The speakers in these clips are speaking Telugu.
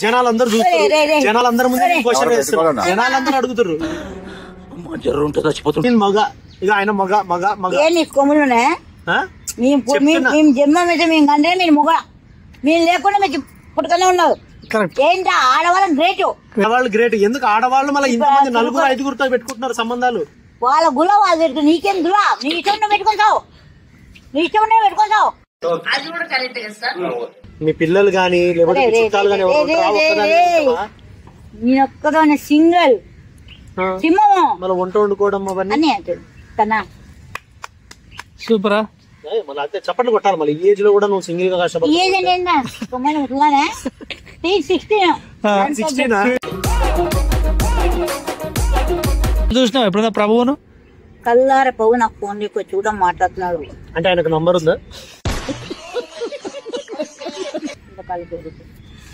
జనాలందరూ చూస్తారు, జనాలందరూ ముందు క్వశ్చన్ వేస్తారు, జనాలందరూ అడుగుతారు మగ ఇక ఆయన మగ మగ మగ కొమ్ములునే మేము జన్మమైతే మేము కంటే మీరు మొగ మీరు లేకుండా మీకు పుట్టుకనే ఉన్నారు. ఏంటి ఆడవాళ్ళకి గ్రేట్, ఆడవాళ్ళు గ్రేట్. ఎందుకు ఆడవాళ్ళు మళ్ళీ ఇంతమంది నలుగురు ఐదుగురితో పెట్టుకుంటున్నారు సంబంధాలు? వాళ్ళ గుల వాళ్ళు పెట్టుకుని నీకేం గులా, నీ ఇష్టం పెట్టుకుంటావు, నీ ఇష్టం పెట్టుకుంటావు. మీ పిల్లలు గానీ లేకపోతే చుట్టాలు గానీ నేను ఒక్కదాన్ని సింగల్ సింహము మళ్ళీ వంట వండుకోవడం అవన్నీ కన్నా సూపరా. మళ్ళీ అయితే చప్పట్లు కొట్టాలి. మళ్ళీ ఈ ఏజ్ లో కూడా నువ్వు సింగిల్ గా కష్టపడి చూసినావు ఎప్పుడైనా ప్రభువును? కల్లార పవ్వు నాకు ఫోన్ వచ్చి కూడా మాట్లాడుతున్నాడు. అంటే ఆయనకు నంబర్ ఉందా?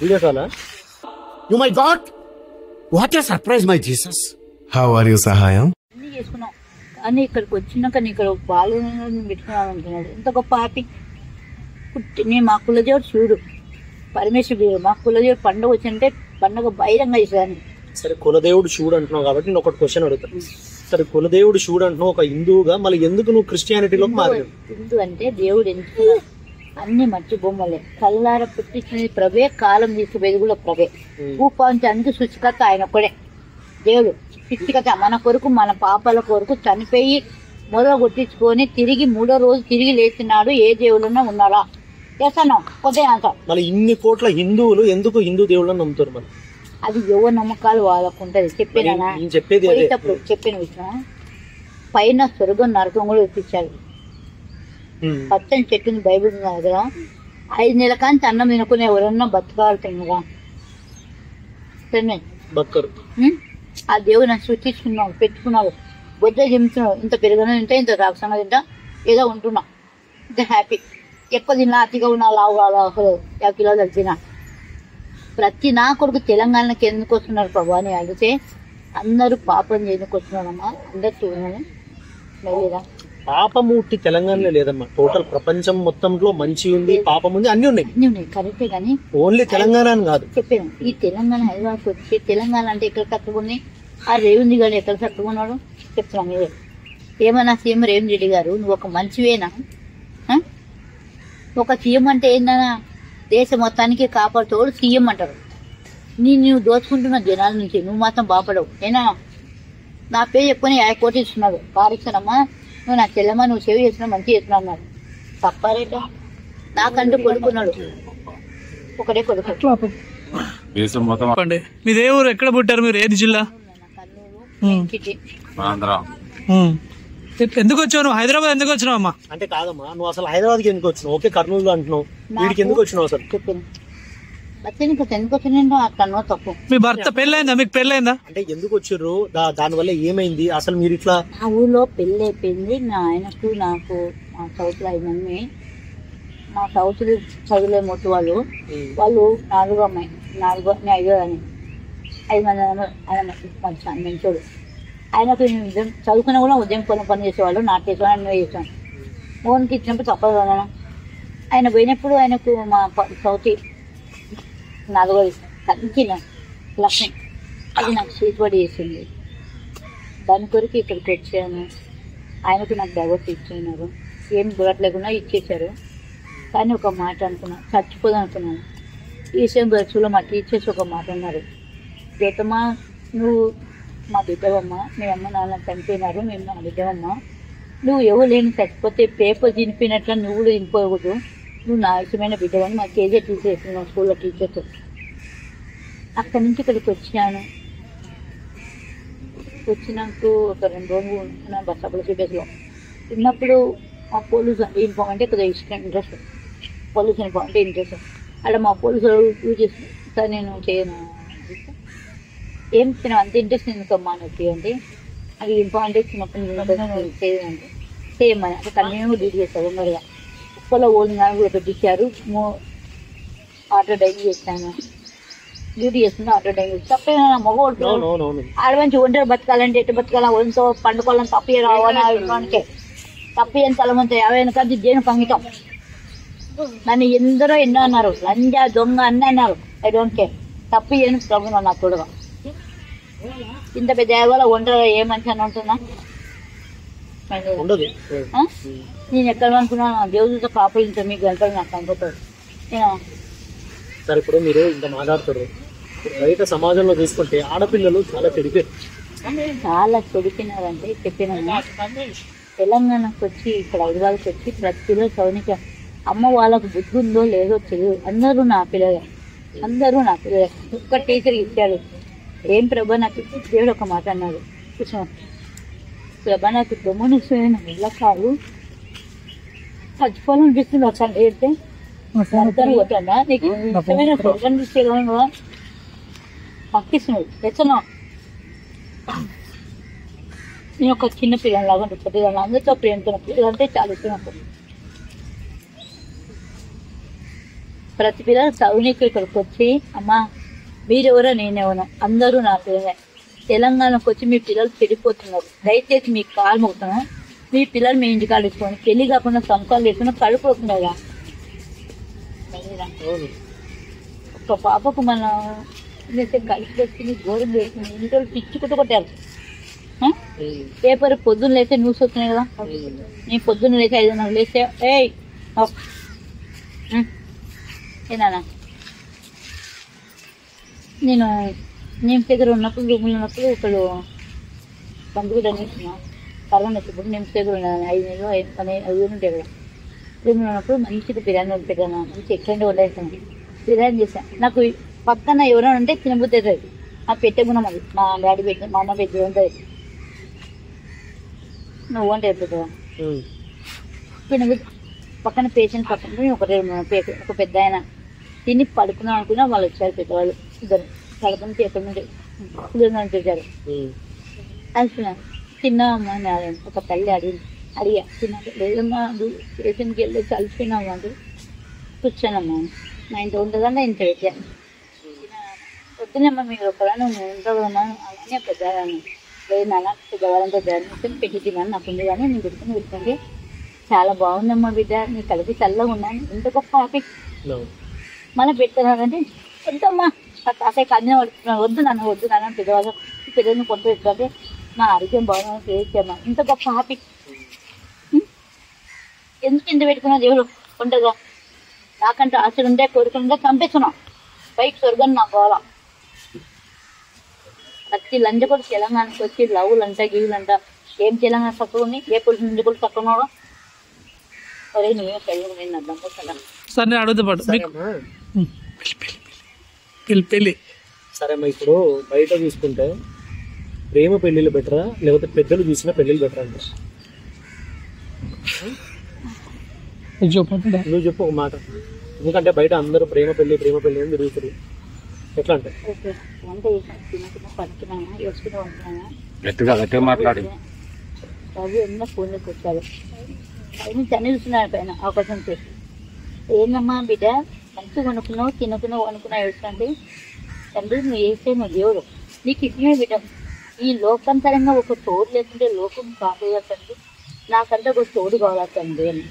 వీడియో కాలా? Oh my God! What a surprise, my Jesus! How are you, సహాయం? అన్ని చేసుకున్నాం అని ఇక్కడికి వచ్చినాక నీ ఇక్కడ బాలు పెట్టుకున్నాను అంటున్నాడు. ఎంత గొప్ప హ్యాపీ. నేను మా కులదేవుడు చూడు పరమేశ్వరుడు, మా కులదేవుడు పండుగ వచ్చింటే పండుగ బహిరంగ చేసేదాన్ని. సరే కులదేవుడు చూడు అంటున్నావు కాబట్టి నేను ఒకటి క్వశ్చన్ అడుగుతాను. సరే కులదేవుడు చూడు అంటున్నావు ఒక హిందువుగా, మళ్ళీ ఎందుకు నువ్వు క్రిస్టియానిటీలోకి మారావు? హిందూ అంటే దేవుడు ఎందుకు అన్ని మట్టి బొమ్మలే, కల్లార పుట్టించినది ప్రభే, కాలం తీసుకుపోయేది కూడా ప్రభే, భూపాంచానికి సృష్టికర్త ఆయన ఒక్కడే దేవుడు. సృష్టికర్త మన కొరకు మన పాపాల కొరకు చనిపోయి మొదలు కొట్టించుకొని తిరిగి 3వ రోజు తిరిగి లేచినాడు. ఏ దేవుడున్నా ఉన్నాడా? చేస్తాను కొద్దిగా అంటాం. మళ్ళీ ఇన్ని కోట్ల హిందువులు ఎందుకు హిందూ దేవుళ్ళని నమ్ముతారు? మరి అది ఎవరి నమ్మకాలు వాళ్ళకు ఉంటది. చెప్పానా చెప్పేది పోయేటప్పుడు చెప్పిన విషయం, పైన స్వర్గం నరకం కూడా ఇప్పించాడు. పచ్చని చెట్టుని బైబిల్ దగ్గర 5 నెలల కానీ అన్నం తినుకుని ఎవరన్నా బతకాలు తినగా బతకరు. ఆ దేవుడు నన్ను సృష్టించుకున్నాడు, పెట్టుకున్నాడు, బొద్ద దింపుతున్నాడు. ఇంత పెరుగన తింటా, ఇంత రాక్షణ తింటా, ఏదో ఉంటున్నా, ఇంత హ్యాపీ. ఎక్కువ తిన్నా, అతిగా ఉన్నా, లావు కాదు, అసలు 50 కిలోలు తగ్గినా. ప్రతి నా కొడుకు తెలంగాణకి ఎందుకు వస్తున్నారు ప్రభా అని అడిగితే అందరూ పాపం చేయడానికి వస్తున్నారమ్మా, అందరు చూడాలి. లేదా పాపమూర్తి తెలంగాణలో లేదమ్మా, టోటల్ ప్రపంచం మొత్తంలో మంచి ఉంది, పాపం ఉంది, అన్ని ఉన్నాయి. కరెక్టే కానీ ఓన్లీ తెలంగాణ అని కాదు. చెప్పాను ఈ తెలంగాణ హైదరాబాద్కి వచ్చి తెలంగాణ అంటే ఎక్కడ కట్టుకుని ఆ రేవంత్ గారు ఎక్కడ కట్టుకున్నాడు చెప్తున్నాం. మీరే ఏమన్నా సీఎం రేవంత్ రెడ్డి గారు నువ్వు ఒక మంచివేనా? ఒక సీఎం అంటే ఏందన్నా దేశం మొత్తానికి కాపాడుతోడు సీఎం అంటారు. నువ్వు దోచుకుంటున్న జనాల నుంచి నువ్వు మాత్రం బాపడవు. ఏనా నా పేరు చెప్పుకొని 50 కోట్లు ఇస్తున్నాడు పారిస్తానమ్మా, నువ్వు నా చెల్లెమ్మ, నువ్వు సేవ చేస్తున్నావు, మంచిగా చేస్తున్నావు అన్నాడు. తప్పారేట? నాకంటూ కొడుకున్నాడు, ఒకటే కొడుకు. మీ దేవుడు ఎక్కడ పుట్టారు మీరు? ఏది జిల్లా? ఎందుకు వచ్చావు నువ్వు హైదరాబాద్? ఎందుకు వచ్చినావు అమ్మా? అంటే కాదమ్మా, నువ్వు అసలు హైదరాబాద్కి ఎందుకు వచ్చినావు? ఓకే కర్నూలు అంటున్నావు, వీడికి ఎందుకు వచ్చినావు అసలు? తప్పు. మీ భర్త పెళ్ళైందా? మీకు పెళ్ళైందా? అంటే ఎందుకు వచ్చారు? దాని వల్ల ఏమైంది అసలు? మీరు ఇట్లా మా ఊళ్ళో పెళ్లి అయిపోయింది. నా ఆయనకు నాకు మా సౌత్ లో అయిందని, మా సౌత్ చదువులే మొట్టు వాళ్ళు 4 అమ్మాయి, 5 అని 5 మంది ఆయన మంచోడు. ఆయనకు చదువుకున్నా కూడా ఉద్యమం పని చేసేవాళ్ళు, నాకు చేసేవాళ్ళు, అన్నీ చేసాను. మోహన్కి ఇచ్చినప్పుడు తప్పదు కదా. ఆయన పోయినప్పుడు ఆయనకు మా సౌత్ 4వ తగ్గిన లక్ష్మి, అది నాకు సీటుబడి చేసింది. దాని కొరకు ఇక్కడికి వచ్చాను. ఆయనకు నాకు డైవర్స్ ఇచ్చినారు, ఏం గురట్లేకుండా ఇచ్చేసారు. కానీ ఒక మాట అనుకున్నాను, చచ్చిపోదాం అనుకున్నాను. ఈ విషయం గడుచులో మా టీచర్స్ ఒక మాట అన్నారు, గీతమ్మా నువ్వు మా బిడ్డవమ్మ, మీ అమ్మ నాన్న చనిపోయినారు, మేము మా బిడ్డవమ్మ, నువ్వు ఎవరు లేని చచ్చిపోతే పేపర్ తినిపోయినట్లు నువ్వు కూడా తినిపోకూడదు, నువ్వు నా ఇష్టమైన బిడ్డవని మా కేజీ టీచర్ వేస్తున్నావు స్కూల్లో టీచర్స్. అక్కడి నుంచి ఇక్కడికి వచ్చాను. వచ్చినాక ఒక 2 రోజులు ఉంటున్నాను బస్ అప్పుడు సిబిఎస్లో. ఉన్నప్పుడు మా పోలీసు యూనిఫామ్ అంటే కొద్దిగా ఇష్టం, ఇంట్రెస్ట్, పోలీసు యూనిఫామ్ అంటే ఇంట్రెస్ట్. అక్కడ మా పోలీసులు యూజ్ చేస్తుంది సార్, నేను చేయను. ఏం తిన అంత ఇంట్రెస్ట్ ఎందుకమ్మా అని అంటే అది యూనిఫామ్ అంటే చిన్నప్పుడు చేయదంటే చేయమని అంటే కంటిన్యూగా డ్యూటీ చేస్తారు. తొందరగా ఉప్పలో ఓల్డ్ కానీ కూడా పెట్టించారు. ఆటో డ్రైవింగ్ చేస్తాను, డ్యూటీ చేస్తున్నా, ఆటో డ్రైవింగ్ చేస్తాను. తప్పేనా మగవాళ్ళు ఆడమంచి ఒంటరి బతకాలంటే ఎటు బతకాల, ఒంతో పండుకోవాలని తప్పే రావాలనికే తప్పని తలమంతా 50 కంటే దేనికి అంగితం. నన్ను ఎందరో ఎన్నో అన్నారు, లంజా దొంగ అన్నీ అన్నారు. I don't care. తప్పు చేయను ప్రభు నా తోడుగా. ఇంత పెద్ద ఏగోలో ఒంటరిగా ఏ మనిషి అని ఉంటున్నా ఉండదు. నేను ఎక్కడ అనుకున్నా దేవుడితో కాపులించా మీకు గంటలు నాకు అనుకుంటాడు. సరే ఇప్పుడు మీరు ఇంత మాట్లాడుతారు, బయట సమాజంలో తీసుకుంటే ఆడపిల్లలు చాలా చెడిపోయారు. చాలా చెడిపోయినారంటే చెప్పిన తెలంగాణకు వచ్చి ఇక్కడ హైదరాబాద్కి వచ్చి ప్రతి పిల్లలు చదువునిక అమ్మ వాళ్ళకు బుద్ధి ఉందో లేదో తెలియదు. అందరూ నా పిల్లలే, అందరూ నా పిల్లలే. ఒక్క టీచర్ ఇచ్చాడు. ఏం ప్రభా నాకు దేవుడు ఒక మాట అన్నాడు, కూర్చో ప్రభా నాకు గమనిస్తున్న వెళ్ళకాలు చచ్చిపోవాలనిపిస్తుంది. ఒకసారి ఏడితే పోతాడా నీకు ఇష్టమైన స్వర్గం తీసుకెళ్ళగా పక్కిస్తున్నాడు తెచ్చను. నేను ఒక చిన్న పిల్లలాగా ఉంటుంది కదా, అందరితో ప్రేమతో పిల్లలంటే చాలా ఇష్టం. ప్రతి పిల్లలు చదువునికి ఇక్కడికి వచ్చి అమ్మా మీరెవరో నేనెవరో అందరూ నా పిల్లలే. తెలంగాణకు వచ్చి మీ పిల్లలు చెడిపోతున్నారు. దయచేసి మీకు కాలు మొక్కుతాను, మీ పిల్లలు మీ ఇంటికాడ వేసుకొని పెళ్లి కాకుండా సంవత్సరాలు వేసుకుని కడుపుతున్నారా. ఒక పాపకు మనం కలిసి వచ్చింది ఘోరం చేసింది. ఇంట్లో పిచ్చుకుంటూ కొట్టారు. పేపర్ పొద్దున్న లేస్తే న్యూస్ వస్తున్నాయి కదా, నేను పొద్దున్న లేస్తే 5:30 లేస్తే ఏనా నేను దగ్గర ఉన్నప్పుడు రూమ్లో ఉన్నప్పుడు ఒకళ్ళు పండుగ అనేసిన కరోనా వచ్చినప్పుడు నేను దగ్గర ఉన్నాను. 5 నెలలు 5 ఉంటాయి కదా. రూమ్లో ఉన్నప్పుడు మంచిగా బిర్యానీ పెట్టాను, మంచి ఎక్కండి వండేసాను, బిర్యానీ చేశాను. నాకు పక్కన ఎవరైనా ఉంటే తినబుద్ధి అవుతుంది. నాకు పెట్టే గుణం అది, మా డాడీ పెట్టి మా అమ్మ పెట్టి ఉంటుంది. నువ్వు వంట అయిపోతుందా పక్కన పేషెంట్ పక్కన ఒక పెద్ద ఆయన తిని పడుకున్నాం అనుకున్నా వాళ్ళు వచ్చారు. పెద్దవాళ్ళు ఇద్దరు పడుకుని ఎక్కడి నుండి కుదిరిన చూశారు. అనుకున్నాను తిన్నామా అని ఒక తల్లి అడిగా తిన్నాక లేదమ్మా పేషెంట్కి వెళ్ళి కలిసిపోయినాము అంటే కూర్చోనమ్మా మా ఇంట్లో ఉంటుందన్నా ఇంత పెట్టాను. వద్దునమ్మా మీరు ఒకవేళ ఉంటుందమ్మా అలానే పెద్ద లేదు నాన్న పెద్దవాళ్ళంతా జాయిన్ పెట్టి తిన్నాను నాకు ఉంది కానీ నేను పెట్టుకుని పెట్టుకుంటే చాలా బాగుందమ్మా బిడ్డ నీ కలిపి చల్లగా ఉన్నాను ఇంత గొప్ప టాపిక్ మళ్ళీ పెడుతున్నానంటే వద్దమ్మా కాసేపు అన్నీ పడుతున్నాను వద్దు నాన్న పెద్దవాళ్ళు పిల్లల్ని కొట్టు పెట్టుకుంటే నా ఆరోగ్యం బాగుందని చేసామ్మా ఇంత గొప్ప టాపిక్ ఎందుకు ఇంత పెట్టుకున్నా దేవుడు ఉండగా నాకంటే ఆశలు ఉంటే కోరుకుంటే చంపేస్తున్నాం పైకి స్వర్గం నాకు కావాలా. ప్రతి లంచ కూడా తెలంగాణకి వచ్చి లవ్వులంట గివులంట ఏం తెలంగాణ తక్కువ ఉంది ఏ పురుషు నుంచి కూడా తక్కువ ఉన్నాడు. అరే నువ్వే పెళ్ళి అర్థం కదా సార్ నేను అడుగుతా పాటు పెళ్ళి సరే అమ్మా ఇప్పుడు బయట చూసుకుంటే ప్రేమ పెళ్ళిళ్ళు బెటరా లేకపోతే పెద్దలు చూసిన పెళ్ళిళ్ళు బెటరా అంటే నువ్వు చెప్పు ఒక మాట. ఎందుకంటే బయట అందరూ ప్రేమ పెళ్ళి అని తిరుగుతారు. ఎట్లా అంటే ఫోన్లోకి వచ్చారు అన్ని చూస్తున్నాడు పైన అవకాశం చేసి ఏందమ్మా బిడ్డ మంచిగా కొనుక్కున్నావు తినుకున్నావు అనుకున్నావు ఏడుస్తుంటే తండ్రి నువ్వు వేసే నువ్వు దేవుడు నీకు ఇచ్చినే బిడ్డ ఈ లోకంతరంగా ఒక తోడు లేకుంటే లోకం కాదు తండ్రి నాకంటే ఒక తోడు కావాలా తండ్రి అని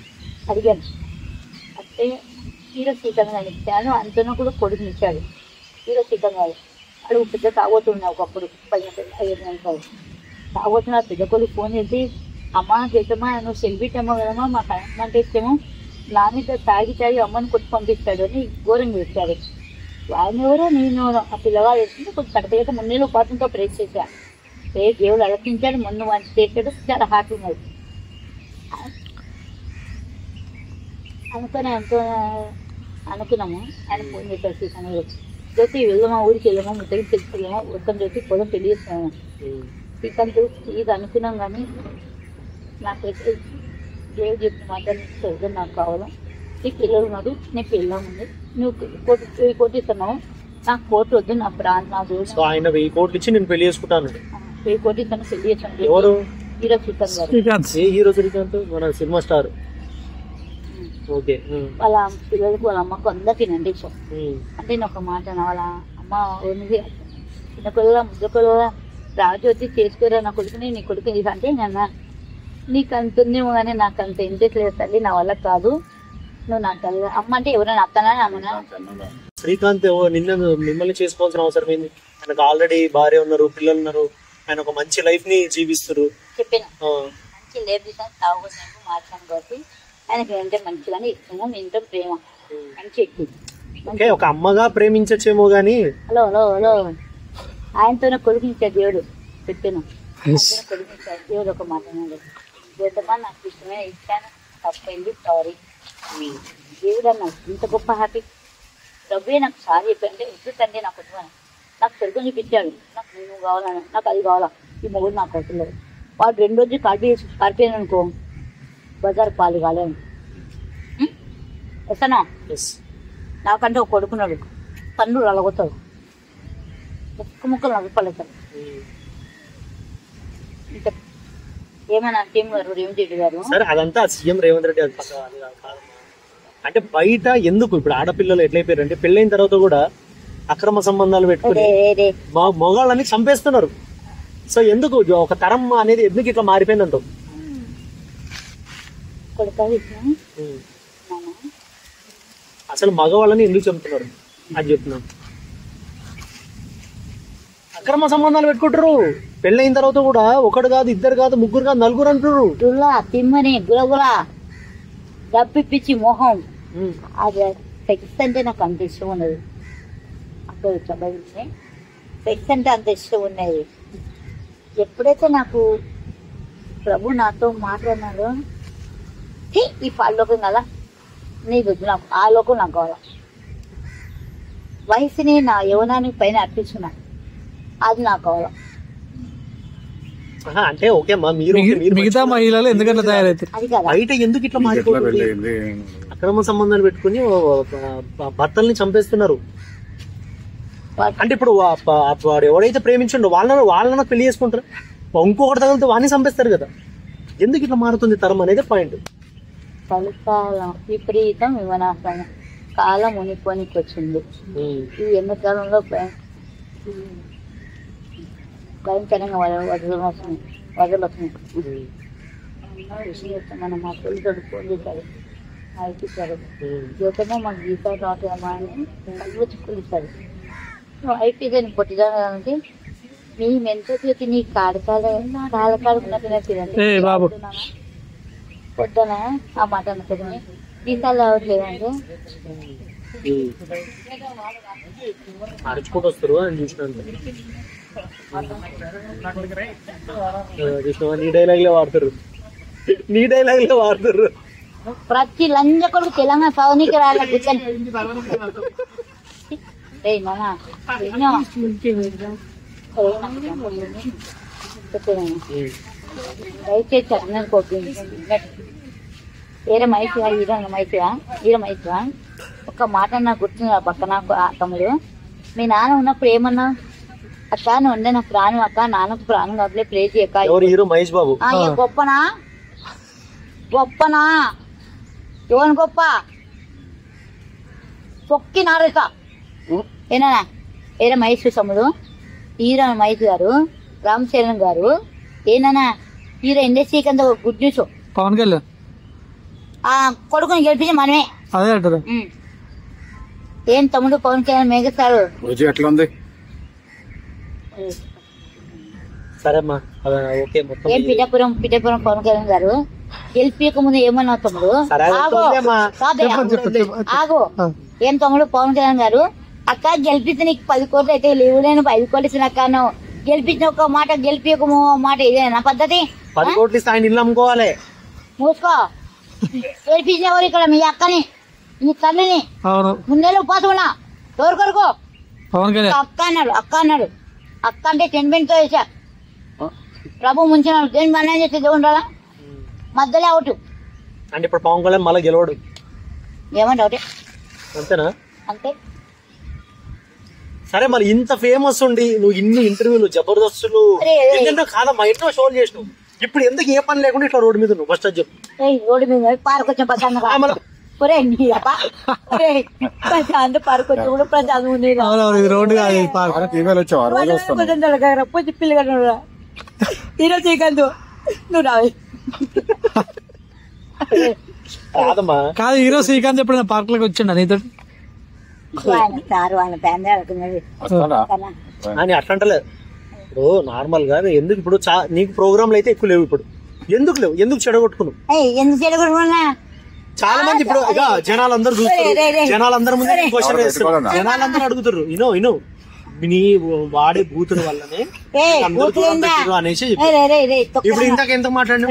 అడిగాను. అంటే హీరోసీతంగా ఇచ్చాను అంతనో కూడా కొడుకునిచ్చాడు. హీరోసీతం కాదు అడుగు పెద్ద తాగొతున్నావు ఒకప్పుడు 5 నిమిషాలు తాగొచ్చిన పెద్ద కొడుకు ఫోన్ చేసి అమ్మ చేసామా నువ్వు సెల్ఫీటమ్మా కదమ్మా మా కరెంట్ ఇచ్చాము నా మీద తాగి అమ్మని కొట్టి పంపిస్తాడు అని ఘోరంగా పెట్టాడు. ఆయన ఎవరో నేను ఆ పిల్లవాడు వేసుకుంటే కొంచెం కడపయ్యాక 3 నెలలు పాటంతో ప్రేస్ చేశా. దేవుడు అడగించాడు మొన్న మంచి చేశాడు చాలా హ్యాపీ ఉన్నది అనుకుని అనుకున్నాము. ఆయన ఫోన్ చేశాడు సీతను జ్యోతి వెళ్దామా ఊరికి వెళ్దామా ముద్దకి తెలుసుకెళ్ళామా వద్దని జ్యోతి పొలం పెళ్లి చేస్తున్నాము సీతను ఇది అనుకున్నాం కానీ నాకు దేవుడు చెప్పిన మాట్లాడి నాకు కావాలా నీకు పిల్లలు ఉన్నారు నేను పెళ్ళాముంది నువ్వు కోటి ఇస్తున్నావు నాకు కోటి వద్దు నా ప్రాణం నా దేవుడు ఆయన 1000 కోట్లు ఇచ్చి నేను పెళ్లి చేసుకుంటాను 1000 కోట్లు ఇస్తాను పెళ్లి చేస్తాను. ఎవరు హీరో శ్రీకాంత్ గారు. ఏ హీరో శ్రీకాంత్? మన సినిమా స్టార్. ఓకే వాళ్ళ పిల్లలకి వాళ్ళ అమ్మకు అందరికీ నండి ఇష్టం. అంటే నేను ఒక మాట వాళ్ళ అమ్మ ఉంది చిన్న పిల్లల ముద్ద పిల్లల రాజు వచ్చి చేసుకోరా నా కొడుకుని నీ కొడుకు అంటే నాన్న నీకు అంత ఉందేమో కానీ నాకు అంత ఇంట్రెస్ట్ లేదు తల్లి నా వల్ల కాదు నువ్వు నా తల్లి. అమ్మ అంటే ఎవరైనా అత్తనా అమ్మనా? శ్రీకాంత్ మిమ్మల్ని చేసుకోవాల్సిన అవసరం ఏంది? ఆయనకు ఆల్రెడీ భార్య ఉన్నారు, పిల్లలు ఉన్నారు, ఆయన ఒక మంచి లైఫ్ ని జీవిస్తారు. చెప్పాను మంచి లేపు తీసాను తాగుతున్నాను మార్చాను కాబట్టి ఆయనకి ఏంటంటే మంచిగానే ఇస్తున్నాం. ఇంట్లో ప్రేమ మంచి ఎక్కువ. ఓకే, ఒక అమ్మగా ప్రేమించచ్చేమో గానీ హలో హలో హలో ఆయనతోనే కొడుకునిచ్చాడు దేవుడు. చెప్పాను ఆయనతోనే కొడుకునిచ్చాడు దేవుడు. ఒక మాట చేద్దామా నాకు ఇష్టమైన ఇచ్చాను, తప్పైంది, సారీ. దేవుడు అన్నాడు ఇంత గొప్ప హ్యాపీ. డబ్బే నాకు సారీ చెప్పానంటే ఇప్పుడు తండ్రి నాకు వద్దు, నాకు కొడుకుని చూపించాడు. నాకు నువ్వు కావాలని, నాకు అది కావాలా, ఈ మొగుడు నాకు అవుతులేదు. వాడు 2 రోజులు కాడిపోయాను అనుకో, బజార్ పాలు కాలేను. వస్తానా? నాకంటే ఒక కొడుకున్నాడు, పన్నులు అలగొత్తాడు, ముక్కలు నవ్వుపడతాడు. ఇంకా ఏమైనా సీఎం గారు రేవంత్ రెడ్డి గారు సరే అదంతా సీఎం రేవంత్ రెడ్డి అంటే బయట ఎందుకు ఇప్పుడు ఆడపిల్లలు ఎట్లయిపోయారు అంటే పెళ్ళైన తర్వాత కూడా అక్రమ సంబంధాలు పెట్టుకుని మొగాళ్ళని చంపేస్తున్నారు. సో ఎందుకు ఒక తరం అనేది ఎందుకు ఇట్లా మారిపోయింది అంటావు? అసలు మగవాళ్ళని ఎందుకు చంపుతున్నారు అది చెప్తున్నాను. అక్రమ సంబంధాలు పెట్టుకుంటారు పెళ్ళైన తర్వాత కూడా, ఒకడు కాదు, ఇద్దరు కాదు, ముగ్గురు కాదు, నలుగురు అంటారు. తిమ్మని గులగుల డబ్బిప్పించి మొహం అది సెక్స్ అంటే నాకు అంత ఇష్టం ఉన్నది. అక్కడ చదివించి సెక్స్ అంటే అంత ఇష్టం ఉన్నది. ఎప్పుడైతే నాకు ప్రభు నాతో మాట్లాడినాడో ఈ పాలోకం కదా నీకు వద్దు, నాకు ఆ లోకం నాకు కావాలి. వయసుని నా యవనానికి పైన అర్పించున్నా, అది నాకు కావాలి. అంటే ఓకే అమ్మా, మీరు మిగతా మహిళలు ఎందుకంటే తయారైతే అది కదా బయట ఎందుకు ఇట్లా మారిపోతుంది? అక్రమ సంబంధాలు పెట్టుకుని భర్తల్ని చంపేస్తున్నారు. అంటే ఇప్పుడు వాడు ఎవడైతే ప్రేమించుండో వాళ్ళని పెళ్లి చేసుకుంటారు, ఇంకొకటి తగిలితే వాడిని చంపేస్తారు కదా. ఎందుకు ఇట్లా మారుతుంది తరం అనేది పాయింట్. చలికాలం విపరీతం విమానాశ్రయం కాలం మునిపోనికి వచ్చింది. ఈ ఎండాకాలంలో భయంకరంగా వదలు వస్తున్నాయి. మనం మా తల్లిదండ్రులు ఫోన్ చేశారు, అయిపోతారు జీవితంలో మాకు జీతాలు రావటమా అని కళ్ళు చిక్కులు ఇస్తారు. అయిపోతే పొట్టిదానికి మీ మెంతకి నీ కాడకాడుకున్నట్టుగా పొద్దున ఆ మాట అనుకుంటుంది జీతాలు రావట్లేదంటే అరుచుకుంటూ వస్తారు అని చూసినాను. నీ డైలాగ్లే వాడతారు. ప్రతి లంజ కొడుకు తెలంగాణ సౌనికి రాలే కూర్చొని దయచేసి అన్నది కోపి ఏరే మైసిగా ఈర మైసిగా ఒక మాట నాకు గుర్తుంది. పక్కన తమ్ముడు మీ నాన్న ఉన్నప్పుడు ఏమన్నా అక్క నువ్వు ఉండే నాకు ప్రాణం అక్క, నాన్నకు ప్రాణం కాదులే ప్లే చేయక. మహేష్ బాబు గొప్పనా ఎవరు గొప్ప తొక్కి నారేస ఏనా ఏరే మహేష్ తమ్ముడు హీరో మహేష్ గారు, రామ్ చరణ్ గారు ఏనా హీరో ఇండస్ట్రీకి అంత గుడ్ న్యూస్. పవన్ కళ్యాణ్ కొడుకుని గెలిపించి మనమే అదే అంటారు. ఏం తమ్ముడు పవన్ కళ్యాణ్ మేఘస్తాడు ఎట్లా ఉంది? సరేమ్మా ఓకే. ఏం పిఠాపురం పవన్ కళ్యాణ్ గారు గెలిపించక ముందు ఏమన్నా తమ్ముడు ఆగో ఏం తమ్ముడు పవన్ కళ్యాణ్ గారు అక్క గెలిపిస్తే నీకు 10 కోట్లు అయితే లేవు, నేను 5 కోట్లు ఇచ్చిన అక్క, నువ్వు గెలిపించిన ఒక మాట గెలిపించక మాట ఇదేనా పద్ధతి? 10 కోట్లు ఇస్తే ఆయన ఇల్లు అమ్ముకోవాలి. మూసుకో. గెలిపించిన ఎవరు ఇక్కడ? మీ అక్కని, మీ తల్లిని. ముందేళ్ళు ఉపాసం ఉన్నా ఎవరు కొరకు అక్క అన్నాడు. అక్క అంటే సెంటిమెంట్తో వేసా. ప్రభు ముంచినాడు, దేని మన చేస్తే దేవుడు రాదా మధ్యలో అవుట్ అంటే ఇప్పుడు పవన్ కళ్యాణ్ మళ్ళీ గెలవడు ఏమంటే ఒకటే అంతేనా? అంతే. సరే మరి ఇంత ఫేమస్ ఉండి నువ్వు ఇన్ని ఇంటర్వ్యూలు జబర్దస్తులు కాదమ్మా ఎన్నో షోలు చేసినావు, ఇప్పుడు ఎందుకు ఏ పని లేకుండా ఇట్లా రోడ్డు మీద నువ్వు ఫస్ట్ అది చెప్పు. రోడ్డు మీద పార్క్ వచ్చాం ప్రశాంత్ పార్క్ వచ్చి కూడా ప్రశాంత్ పిల్లగా ఈరోజు చేయగలదు నువ్వు రావే కాదమ్మా. కాదు హీరో శ్రీకాంత్ ఎప్పుడైనా పార్క్ లోకి వచ్చిండ నీతో? ఆయన సార్ వాళ్ళ ఫ్యామిలీ అనుకున్నది కన్నా. అని అట్లా అంటలేదు. ఇప్పుడు నార్మల్ గా ఎందుకు ఇప్పుడు నీకు ప్రోగ్రాంలు అయితే ఎక్కువ లేవు ఇప్పుడు. ఎందుకు లేవు? ఎందుకు చెడగొట్టుకున్నావు? ఎందుకు చెడగొట్టుకున్నా? చాలా మంది ఇప్పుడు జనాలందరూ చూస్తారు, జనాలందరూ ముందు క్వశ్చన్ వేస్తారు, జనాలందరూ అడుగుతారు ఇనో నీ వాడే బూతుల వల్లనే అనేసి. ఇప్పుడు ఇంతకు ఎంత మాట్లాడినా,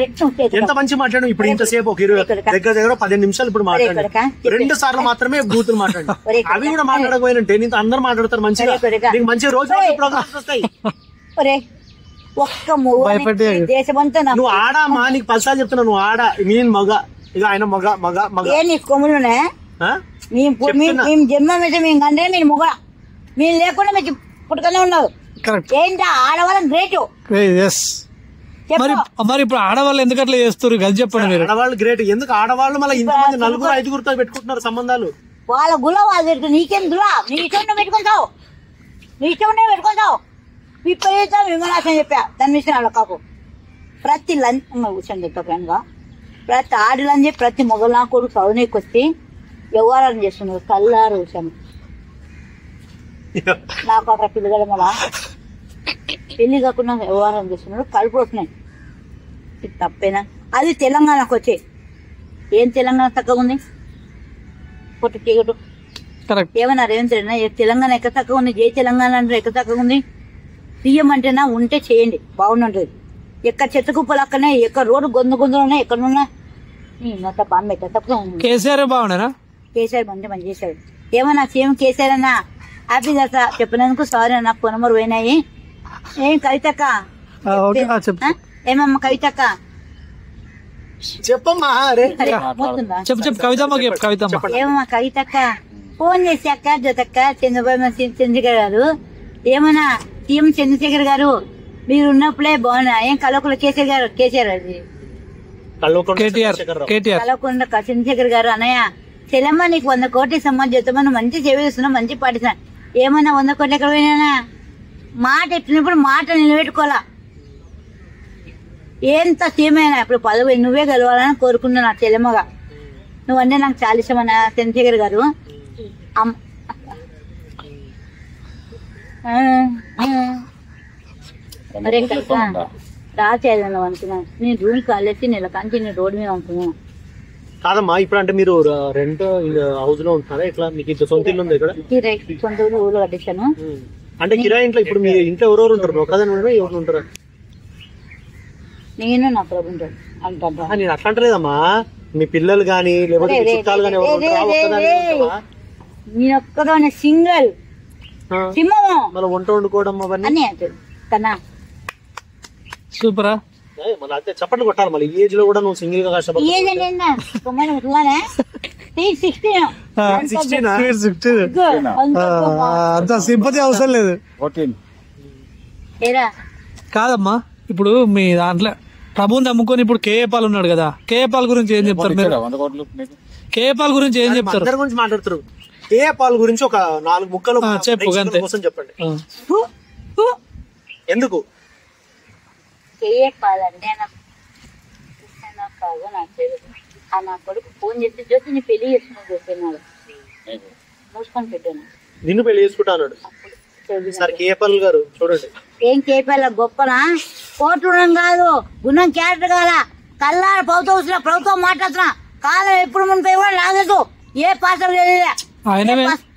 ఎంత మంచి మాట్లాడు. ఇప్పుడు ఇంతసేపు ఒక 20 దగ్గర 15 నిమిషాలు ఇప్పుడు మాట్లాడు. 2 సార్లు మాత్రమే బూతులు మాట్లాడు. అవి కూడా మాట్లాడకపోయినంటే నీతో అందరు మాట్లాడతారు మంచిగా. నీకు మంచి రోజు ప్రోగ్రామ్స్ వస్తాయి. ఒక్క దేశమంతా నువ్వు ఆడామా, నీకు 10 సార్లు చెప్తున్నా, నువ్వు ఆడా, నేను మగ, ఇక ఆయన మగ మగ మగ. నీకు కొమ్ములునే మేము జన్మ మీద మేము అంటే మీరు మొగ, మీరు లేకుండా మీకు పుట్టుకనే ఉన్నారు. ఏంటి ఆడవాళ్ళం గ్రేట్. మరి ఇప్పుడు ఆడవాళ్ళు ఎందుకు అట్లా చేస్తారు కదా చెప్పండి మీరు. ఆడవాళ్ళు గ్రేట్ ఎందుకు? ఆడవాళ్ళు మళ్ళీ ఇంతమంది 4-5 పెట్టుకుంటున్నారు సంబంధాలు. వాళ్ళ గుల వాళ్ళు పెట్టుకుని నీకేం దులా, నీ ఇష్టం పెట్టుకుంటావు, నీ ఇష్టం పెట్టుకుంటావు. విపరీతం విమలాసం చెప్పా దాని విషయం అలా కాకు. ప్రతి లంచ్ కూర్చొని చెప్తా ఫ్రెండ్ గా, ప్రతి ఆడలని చెప్పి ప్రతి మొగలు నా కొడుకు చదువునీకి వచ్చి వ్యవహారం చేస్తున్నారు. కల్లారు విషయం నాకు అక్కడ పిల్లగల మళ్ళా పెళ్లి కాకుండా వ్యవహారం చేస్తున్నారు. కలుపు వస్తున్నాయి. ఇది తప్పేనా? అది తెలంగాణకు వచ్చే. ఏం తెలంగాణ తక్కువ ఉంది? పొట్టు చీకటు ఏమన్నా రేవంత్ రెడ్డి తెలంగాణ ఎక్కడ తక్కువ ఉంది? జై తెలంగాణ అంటే ఎక్కడ తక్కువ ఉంది? సీఎం అంటేనా ఉంటే చేయండి బాగుంటుంది. ఎక్కడ చెత్త కుప్పలు అక్కడనే, ఎక్కడ రోడ్డు గొంతులు ఉన్నాయి, ఎక్కడున్నా బాగా తప్ప. కేసీఆర్ బాగున్నారా? కేసీఆర్ మంచి చేశాడు. ఏమన్నా సీఎం కేసీఆర్ అన్నా హ్యాపీ దసరా చెప్పినందుకు సారీ అన్న. పొనమరు పోయినాయి. ఏం కవితక్క? ఏమమ్మా కవితక్క చెప్పమ్మా. ఏమమ్మా కవితక్క ఫోన్ చేసి అక్క జోతక్క చంద్రబాబు గారు ఏమన్నా సీఎం చంద్రశేఖర్ గారు మీరు ఉన్నప్పుడే బాగున్నా. ఏం కలవకుండా కేసీఆర్ అది కలవకుండా చంద్రశేఖర్ గారు అన్నయ్య చెల్లమ్మ నీకు 100 కోట్లు సమాజ్ చేస్తామని మంచి సేవ చేస్తున్నాం, మంచి పాటిస్తున్నా. ఏమన్నా 100 కోట్లు ఎక్కడ పోయినా? మాట ఎట్టినప్పుడు మాట నిలబెట్టుకోవాలా. ఎంత సీమైనా ఇప్పుడు పదవి నువ్వే గెలవాలని కోరుకున్నా నా చెల్లెమ్మగా. నువ్వంటే నాకు చాలా ఇష్టం అన్న చంద్రశేఖర్ గారు. అరే కనుక రాచేయాలి అనుకున్నాను. నేను రూమ్ కాలేసి నెల కాంచి నేను రోడ్డు మీద అనుకున్నాను. కాదమ్మా ఇప్పుడు అంటే మీరు రెంట్ హౌస్ లో ఉంటున్నారా? ఇట్లా మీకు సొంత ఇల్లు ఉంది ఇక్కడ? సొంత ఊళ్ళో కట్టించాను. అంటే కిరాయి ఇంట్లో ఇప్పుడు మీ ఇంట్లో ఎవరెవరు ఉంటారు? ఒకదాని ఎవరు ఉంటారా? నేను నా ప్రభు ఉంటాడు అంటా. నేను అట్లా అంటలేదమ్మా, మీ పిల్లలు గానీ లేకపోతే చుట్టాలు గానీ నేను ఒక్కదాన్ని సింగల్ సింహము. మళ్ళీ వంట వండుకోవడం అవన్నీ కన్నా సూపరా. మళ్ళీ అయితే చప్పట్లు కొట్టాలి. మళ్ళీ ఈ ఏజ్ లో కూడా నువ్వు సింగిల్ గా కష్టపడి అంత సింపతి అవసరం లేదు. కాదమ్మా ఇప్పుడు మీ దాంట్లో ప్రభుని నమ్ముకొని ఇప్పుడు కేఏపాల్ ఉన్నాడు కదా, కేఏపాల్ గురించి ఏం చెప్తారు మీరు? కేఏపాల్ గురించి ఏం చెప్తారు? అందరి గురించి మాట్లాడుతారు. కేఏపాల్ గురించి ఒక 4 ముక్కలు కోసం చెప్పండి. ఎందుకు కేఏపాలంటే కాదు నాకు తెలియదు. ఆ నా కొడుకు ఫోన్ చేసి జ్యోతి నీ పెళ్లి చేసుకుని చెప్పినాడు. మూసుకొని పెట్టాను. నిన్ను పెళ్లి చేసుకుంటా అన్నాడు. సార్ కేఏపాల్ గారు చూడండి. ఏం కేఏపాల్ గొప్పనా? కోర్టుడం కాదు, గుణం క్యారెక్టర్ కాదా? కల్లార ప్రభుత్వం మాట్లాడుతున్నా కాదు. ఎప్పుడు మునిపై కూడా లాగదు. ఏ పాత్ర లేదు.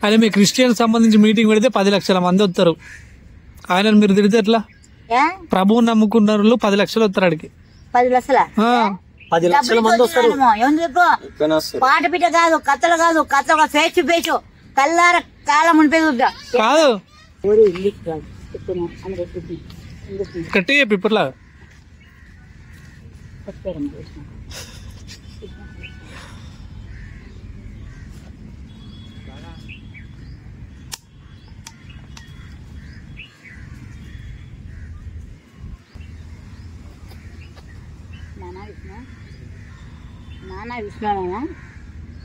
ఆయన మీ క్రిస్టియన్ సంబంధించి మీటింగ్ పెడితే 10 లక్షల మంది వస్తారు. ఆయన మీరు తిడితే ఎట్లా? ప్రభువు నమ్ముకున్న 10 లక్షలు వస్తారు. అడిగి 10 లక్షల 10 లక్షల మంది వస్తారు. పాట పిట్ట కాదు, కథలు కాదు, కథ ఫేస్ టు ఫేస్ కల్లార కాలం మునిపై కాదు. గట్టిగా చెప్పి ఇప్పట్లా నానా విష్ణు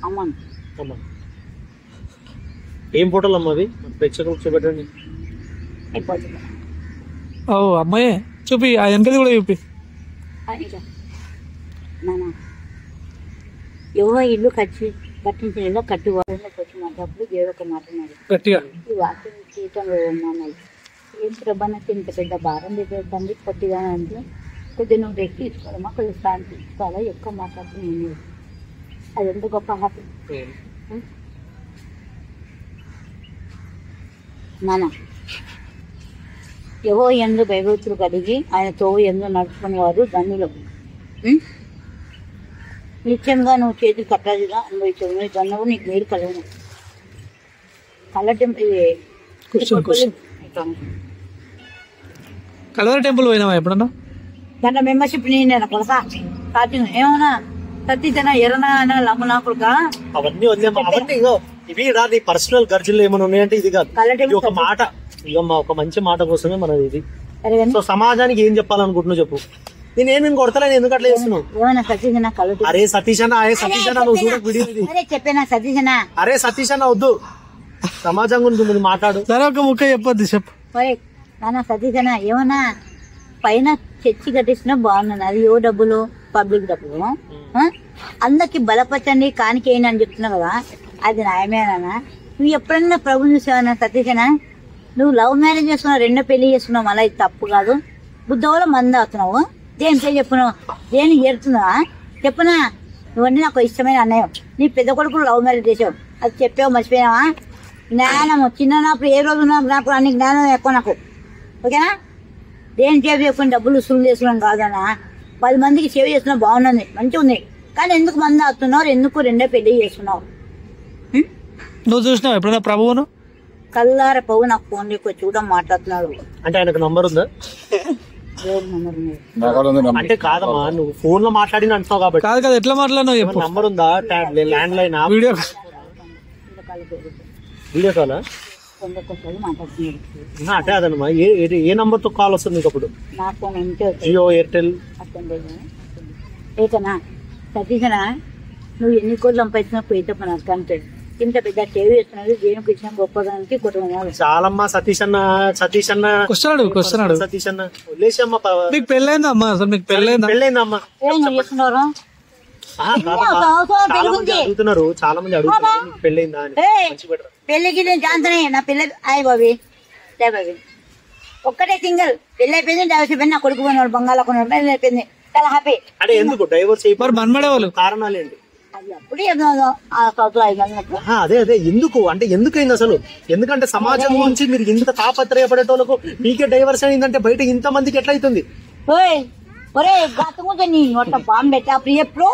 అమ్మను ఏం ఫోటోలు అమ్మా అవి? ప్రేక్షకులకు చూపెట్టండి. ఓ అమ్మాయి చూపి, ఆ వెనకది కూడా చూపి. ఎవరో ఇల్లు కట్టించిన ఇల్లు కట్టి వాళ్ళకి వచ్చి మాట్లాడు దేవుడు ఒక మాట అన్నాడు, గట్టిగా ఈ వాక్యం జీవితంలో ఉన్నాను ఏం ప్రభానికి ఇంత పెద్ద భారం తండ్రి కొద్దిగా అంటే కొద్దిగా నువ్వు రెక్కి తీసుకోవాలమ్మా, కొద్దిగా శాంతి తీసుకోవాలా, ఎక్కువ మాట్లాడుతున్నాను. అది ఎంత గొప్ప హ్యాపీ నాన్న. ఎవో ఎందు భయభక్తులు కలిగి ఆయన తోవు ఎందు నడుచుకునేవారు ధన్యులు. నిత్యంగా నువ్వు చేతులు కట్టాలిగా అనుభవించవు, నీ ధన్యవు నీకు మేలు కలవను. కలవర టెంపుల్ పోయినావా ఎప్పుడన్నా? దాంట్లో మెంబర్షిప్ నేను కొలసా స్టార్టింగ్ ఏమన్నా సత్యజన ఎర్రనా లమ్మనాకుడుగా అవన్నీ వదిలేమ్మా. అవన్నీ ఇగో ఇవి రా నీ పర్సనల్ ఖర్చులు ఏమైనా ఉన్నాయంటే ఇది కాదు. ఇది ఒక మాట, ఇగమ్మా ఒక మంచి మాట కోసమే మనది ఇది. సో సమాజానికి ఏం చెప్పాలనుకుంటున్నావు చెప్పు. నేనేమి కొడతలేను, ఎందుకు అట్లా చేస్తున్నావు? ఏమన్నా సతీష్ కలు అరే సతీష్ అన్న, అరే సతీష్ అన్న నువ్వు చూడ వీడియో ఇది. అరే చెప్పేనా సతీష్ అరే సతీష్ అన్న వద్దు, సమాజం గురించి ముందు మాట్లాడు. సరే ఒక ముక్క చెప్పొద్దు చెప్పు. నాన్న సతీష్ ఏమన్నా పైన చర్చి కట్టించినా బాగున్నాను, అది ఏ డబ్బులు పబ్లిక్ డబ్బులు. అందరికి బలపరచండి కానికేయండి అని చెప్తున్నావు కదా, అది న్యాయమేనా? నువ్వు ఎప్పుడన్నా ప్రభు చూసావన్నా సతీషనా? నువ్వు లవ్ మ్యారేజ్ చేసుకున్నావు, రెండో పెళ్లి చేసుకున్నావు, మళ్ళీ ఇది తప్పు కాదు. బుద్ధవలో మంది అవుతున్నావు, దేని పేరు చెప్పున్నావు, దేని ఏరుతున్నావా చెప్పునా? నువ్వంటే నాకు ఇష్టమైన అన్నయ్య, నీ పెద్ద కొడుకులు లవ్ మ్యారేజ్ చేసావు, అది చెప్పావు మర్చిపోయినావా? జ్ఞానము చిన్నప్పుడు ఏ రోజు నాకు అన్ని జ్ఞానం ఎక్కువ నాకు, ఓకేనా? దేని సేవ చేసుకుని డబ్బులు వసూలు చేసుకున్నాం కాదన్నా, 10 మందికి సేవ చేస్తున్నా బాగున్నది, మంచిగా ఉంది. కానీ ఎందుకు మంది అవుతున్నావు, ఎందుకు రెండో పెళ్లి చేస్తున్నావు? నువ్వు చూసినావు ఎప్పుడైనా ప్రభువును? కల్లార పవ్వు నాకు ఫోన్ ఎక్కువ చూడడం మాట్లాడుతున్నాడు. అంటే ఆయనకు నంబర్ ఉందా? అంటే కాదమ్మా, నువ్వు ఫోన్ లో మాట్లాడిన అంటున్నావు కాబట్టి. కాదు కదా, ఎట్లా మాట్లాడినావు చెప్పు. నంబర్ ఉందా? Land line, video video call మాట్లాడుతున్నాడు అంటే అదనమా? ఏ నంబర్ తో కాల్ వస్తుంది నీకు అప్పుడు? నా ఫోన్ ఉంటే జియో, ఎయిర్టెల్. ఏకనా సతీశనా, నువ్వు ఎన్ని కోట్లు సంపాదించినా పోయితే పని అంటే ఇంత పెద్ద టీవీ చేస్తున్నది దేనికి ఇచ్చిన గొప్పదానికి కుటుంబం చాలమ్మా. సతీష్ అన్న సతీష్ అన్న సతీష్ అన్న వదిలేసమ్మా. మీకు పెళ్ళైందా అమ్మా? అసలు మీకు పెళ్ళైందమ్మా? చేస్తున్నారు అడుగుతున్నారు, చాలా మంది అడుగుతున్నారు పెళ్ళైందా అని. పెళ్ళికి నేను జాంతనే, నా పెళ్ళి అయ్యి బాబీ బాబీ ఒక్కటే సింగిల్ పెళ్ళి అయిపోయింది, డైవర్స్ అయిపోయింది. నా కొడుకు పోయినాడు, బంగాళా కొన్నాడు, పెళ్ళి అయిపోయింది, చాలా హ్యాపీ. అంటే ఎందుకు డైవర్స్ అయిపోయి మనమడేవాళ్ళు కారణాలు ఏంటి? అది అప్పుడు ఆ సౌత్లో అయినట్టు. అదే అదే ఎందుకు అంటే ఎందుకైంది అసలు? ఎందుకంటే సమాజం గురించి మీరు ఇంత తాపత్రయపడేటోళ్ళకు మీకే డైవర్స్ అయిందంటే బయట ఇంత మందికి ఎట్లా అవుతుంది? ఒరే గతంగా నీ నోట బాంబు పెట్టి అప్పుడు ఎప్పుడో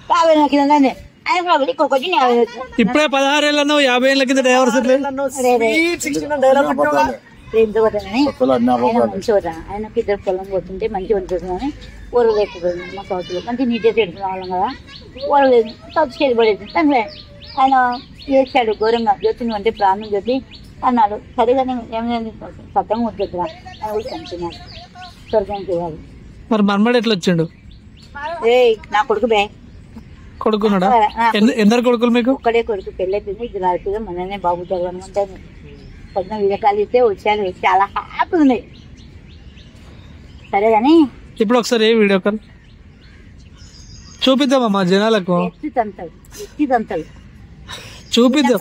50 ఏళ్ళ కింద ఆయన ఇక్కడికి వచ్చి ఇప్పుడే 16 ఏళ్ళలో 50 ఏళ్ళ కింద డైవర్స్ ఆయనకి 2 పొలం పోతుంటే మంచిగా ఉంటుందని ఊరు లేకపోయింది. మా సౌత్లో మంచి నీట్గా పెడుతున్న వాళ్ళం కదా, ఊరు లేదు సౌత్ చేతి పడేది. దాంట్లో ఆయన చేశాడు ఘోరంగా, జ్యోతిని అంటే ప్రాణం జ్యోతి అన్నాడు. సరిగా ఏమైంది సత్యంగా వచ్చేద్దా అని కూడా చంపినాడు, స్వర్గానికి ఇవ్వాలి. మరి మన్మడు ఎట్లా వచ్చిండు? నా కొడుకు బే కొడుకున్నాడా? ఎందరు కొడుకులు మీకు? ఒక్కడే కొడుకు, పెళ్ళి అయిపోయింది, 2 ఆడుతుంది. మొన్ననే బాబు జరగనుంటాను పొద్దున వీడియోకాలు ఇస్తే వచ్చాను, చాలా హ్యాపీ ఉన్నాయి. సరే కానీ ఇప్పుడు ఒకసారి వీడియో కాల్ చూపిద్దామమ్మా జనాలకు, చూపిద్దాం.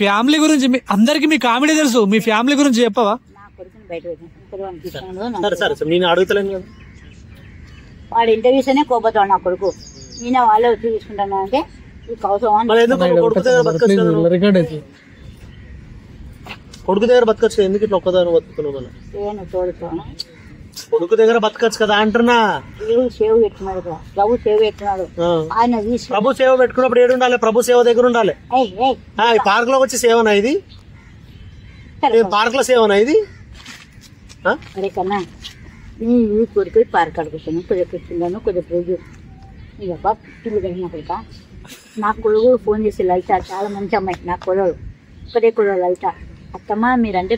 ఫ్యామిలీ గురించి అందరికి మీ కామెడీ తెలుసు, మీ ఫ్యామిలీ గురించి చెప్పవా? నా కొడుకుని బయట నేను అడుగుతలేను కదా, వాడు ఇంటర్వ్యూస్ అనే కోపతాడు నా కొడుకు. నేను వాళ్ళే వచ్చి తీసుకుంటాను అంటే కొడుకు దగ్గర బతకచ్చు, ఎందుకు ఇట్లా ఒక్కదాని బతుకుతున్నావు? కొడుకు దగ్గర బతకచ్చు కదా అంటున్నా. సేవ పెట్టుకున్నాడు ప్రభు, సేవ పెట్టుకున్నాడు ఆయన. ప్రభు సేవ పెట్టుకున్నప్పుడు ఏడు ఉండాలి? ప్రభు సేవ దగ్గర ఉండాలి. పార్క్ లో వచ్చి సేవనా ఇది? పార్క్ లో సేవనా ఇది? అరే కన్నా నీ కొడుకు పార్క్ అడుగుతాను, కొద్దిగా పెట్టిందాను, కొద్దిగా ప్రేజ్ ఇక పిల్లు కలిగినప్పటిక నా కొడుకు ఫోన్ చేసి లలిత చాలా మంచి అమ్మాయి, నా కొడలు ఒకటే కొడలు లలిత, అత్తమ్మ మీరంటే